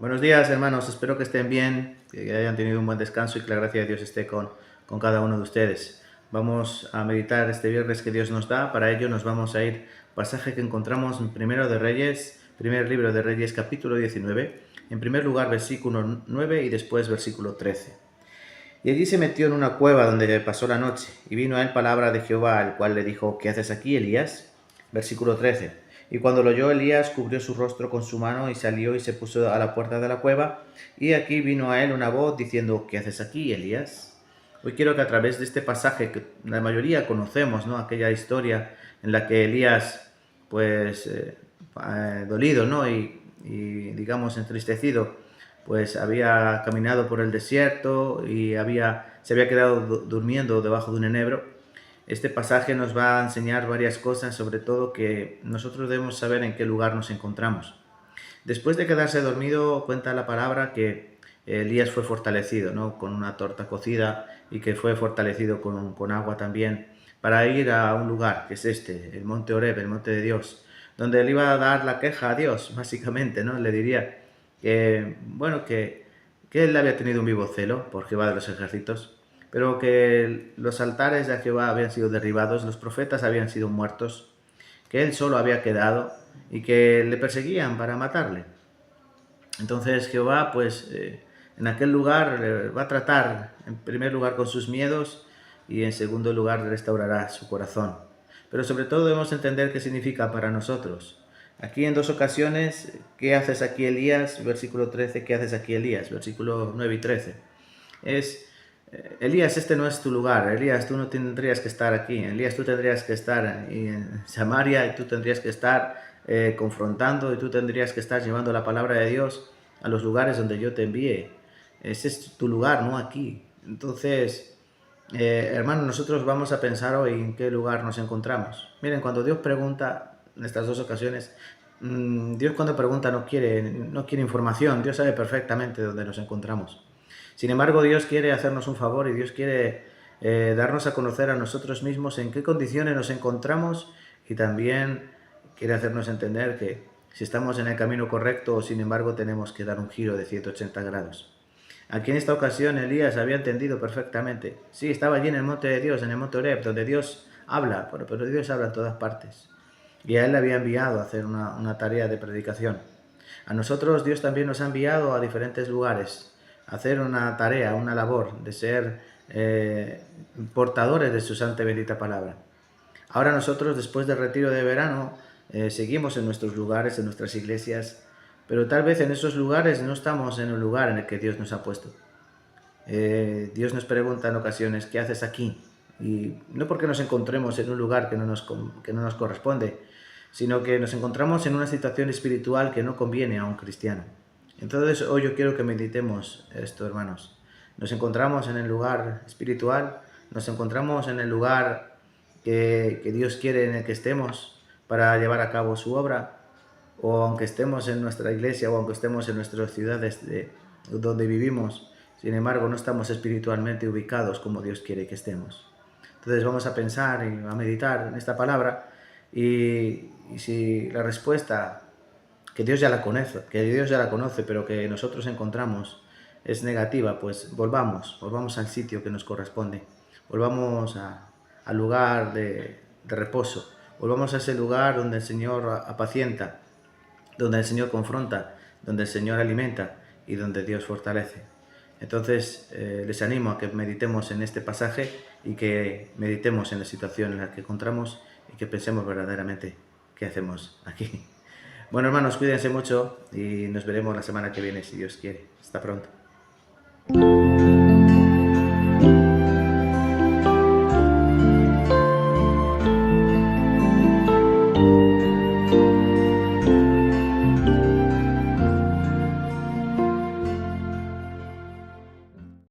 Buenos días, hermanos. Espero que estén bien, que hayan tenido un buen descanso y que la gracia de Dios esté con cada uno de ustedes. Vamos a meditar este viernes que Dios nos da. Para ello nos vamos a ir pasaje que encontramos en Primero de Reyes, primer libro de Reyes, capítulo 19. En primer lugar, versículo 9 y después versículo 13. Y allí se metió en una cueva donde pasó la noche, y vino a él palabra de Jehová, el cual le dijo: ¿Qué haces aquí, Elías? Versículo 13. Y cuando lo oyó Elías, cubrió su rostro con su mano y salió y se puso a la puerta de la cueva. Y aquí vino a él una voz diciendo: ¿Qué haces aquí, Elías? Hoy quiero que a través de este pasaje, que la mayoría conocemos, ¿no? Aquella historia en la que Elías, pues, dolido, ¿no? Y digamos entristecido, pues había caminado por el desierto y se había quedado durmiendo debajo de un enebro. Este pasaje nos va a enseñar varias cosas, sobre todo que nosotros debemos saber en qué lugar nos encontramos. Después de quedarse dormido, cuenta la palabra que Elías fue fortalecido, ¿no? Con una torta cocida, y que fue fortalecido con agua también, para ir a un lugar, que es este, el monte Oreb, el monte de Dios, donde él iba a dar la queja a Dios, básicamente, ¿no? Le diría que, bueno, que él había tenido un vivo celo por Jehová de los ejércitos, pero que los altares de Jehová habían sido derribados, los profetas habían sido muertos, que él solo había quedado y que le perseguían para matarle. Entonces Jehová, pues, en aquel lugar va a tratar, en primer lugar, con sus miedos, y en segundo lugar restaurará su corazón. Pero sobre todo debemos entender qué significa para nosotros. Aquí en dos ocasiones: ¿qué haces aquí, Elías? Versículo 13, ¿qué haces aquí, Elías? Versículo 9 y 13. Elías, este no es tu lugar. Elías, tú no tendrías que estar aquí. Elías, tú tendrías que estar en Samaria, y tú tendrías que estar confrontando, y tú tendrías que estar llevando la palabra de Dios a los lugares donde yo te envíe. Ese es tu lugar, no aquí. Entonces, hermanos, nosotros vamos a pensar hoy en qué lugar nos encontramos. Miren, cuando Dios pregunta, en estas dos ocasiones, Dios cuando pregunta no quiere información. Dios sabe perfectamente dónde nos encontramos. Sin embargo, Dios quiere hacernos un favor, y Dios quiere darnos a conocer a nosotros mismos en qué condiciones nos encontramos, y también quiere hacernos entender que si estamos en el camino correcto o sin embargo tenemos que dar un giro de 180 grados. Aquí en esta ocasión Elías había entendido perfectamente. Sí, estaba allí en el monte de Dios, en el monte Oreb, donde Dios habla, pero Dios habla en todas partes. Y a él le había enviado a hacer una tarea de predicación. A nosotros Dios también nos ha enviado a diferentes lugares a hacer una tarea, una labor de ser portadores de su santa y bendita palabra. Ahora nosotros, después del retiro de verano, seguimos en nuestros lugares, en nuestras iglesias, pero tal vez en esos lugares no estamos en el lugar en el que Dios nos ha puesto. Dios nos pregunta en ocasiones: ¿qué haces aquí? Y no porque nos encontremos en un lugar que no nos corresponde, sino que nos encontramos en una situación espiritual que no conviene a un cristiano. Entonces hoy yo quiero que meditemos esto, hermanos. Nos encontramos en el lugar espiritual, nos encontramos en el lugar que Dios quiere en el que estemos para llevar a cabo su obra, o aunque estemos en nuestra iglesia, o aunque estemos en nuestras ciudades donde vivimos, sin embargo no estamos espiritualmente ubicados como Dios quiere que estemos. Entonces vamos a pensar y a meditar en esta palabra, y si la respuesta, que Dios ya la conoce, pero que nosotros encontramos, es negativa, pues volvamos al sitio que nos corresponde, volvamos al lugar de reposo, volvamos a ese lugar donde el Señor apacienta, donde el Señor confronta, donde el Señor alimenta y donde Dios fortalece. Entonces les animo a que meditemos en este pasaje y que meditemos en la situación en la que encontramos, y que pensemos verdaderamente qué hacemos aquí. Bueno, hermanos, cuídense mucho y nos veremos la semana que viene, si Dios quiere. Hasta pronto.